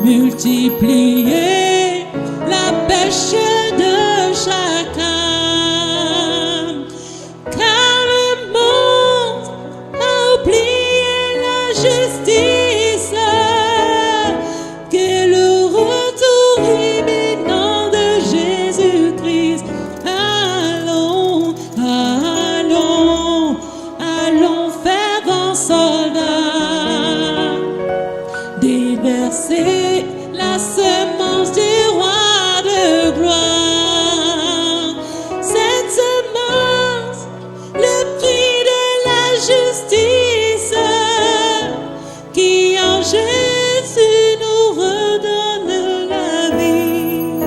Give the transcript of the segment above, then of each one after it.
multiplier la pêche de chacun, car le monde a oublié la justice, qu'est le retour imminent de Jésus-Christ. Allons, allons, allons, fervents soldats, déverser la semence du roi de gloire. Cette semence, le prix de la justice, qui en Jésus nous redonne la vie.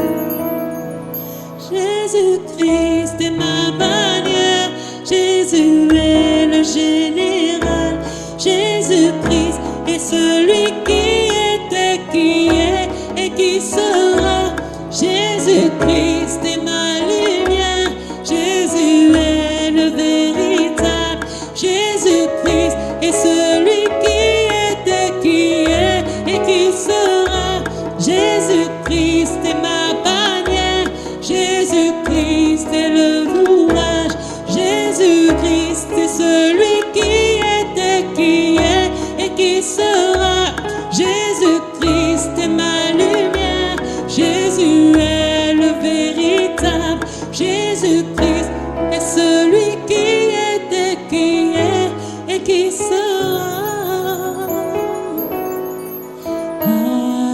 Jésus-Christ est ma bannière, Jésus est le général, Jésus-Christ est celui qui était, qui est et qui sera. Jésus-Christ est ma lumière, Jésus est le véritable, Jésus-Christ est celui qui était, qui est et qui sera. Jésus-Christ est ma bannière, Jésus-Christ est le louage, Jésus-Christ est celui qui était, qui est et qui sera. Jésus-Christ est ma lumière, Jésus est le véritable, Jésus-Christ est celui qui était, qui est et qui sera.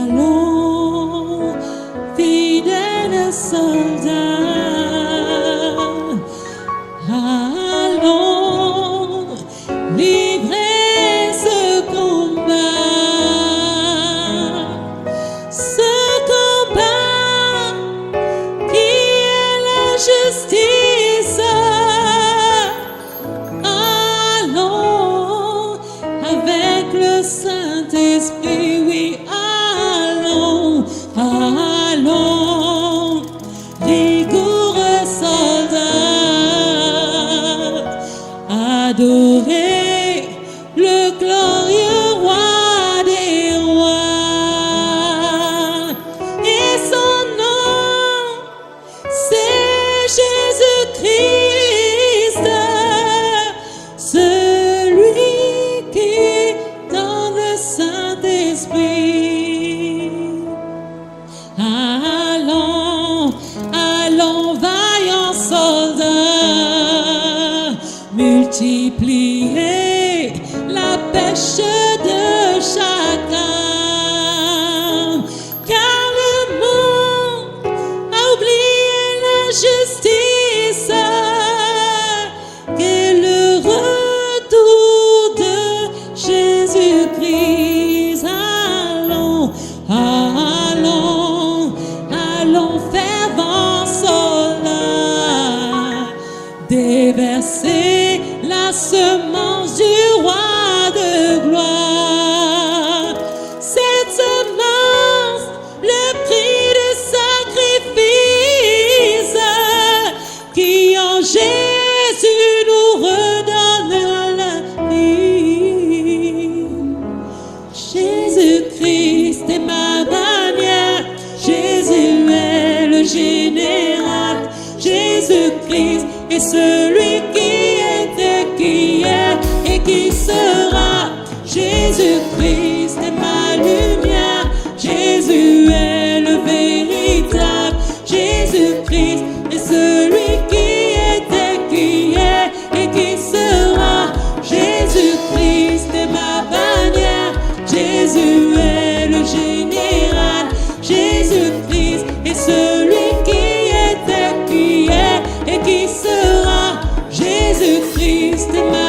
Allons, fidèles soldats, allons, livrer ce combat, qui est la justice. Allons avec le Saint-Esprit, oui, allons, allons, rigoureux soldats, adorer le glorieux roi des rois. Et son nom, c'est Jésus-Christ, celui qui donne le Saint-Esprit. Allons, allons, vaillants soldats, multiplier la pêche de chacun, car le monde a oublié la justice, qu'est le verser la semence du roi de gloire. Cette semence, le prix de sacrifice, qui en Jésus nous redonne la vie. Jésus-Christ est ma bannière, Jésus est le général, Jésus-Christ est celui qui était, qui est et qui sera. Jésus-Christ est ma lumière, Jésus est le véritable, Jésus-Christ est celui qui était, qui est et qui sera. Jésus-Christ est ma bannière, Jésus est le général, Jésus-Christ est celui qui était, qui est et qui sera. Jésus-Christ est ma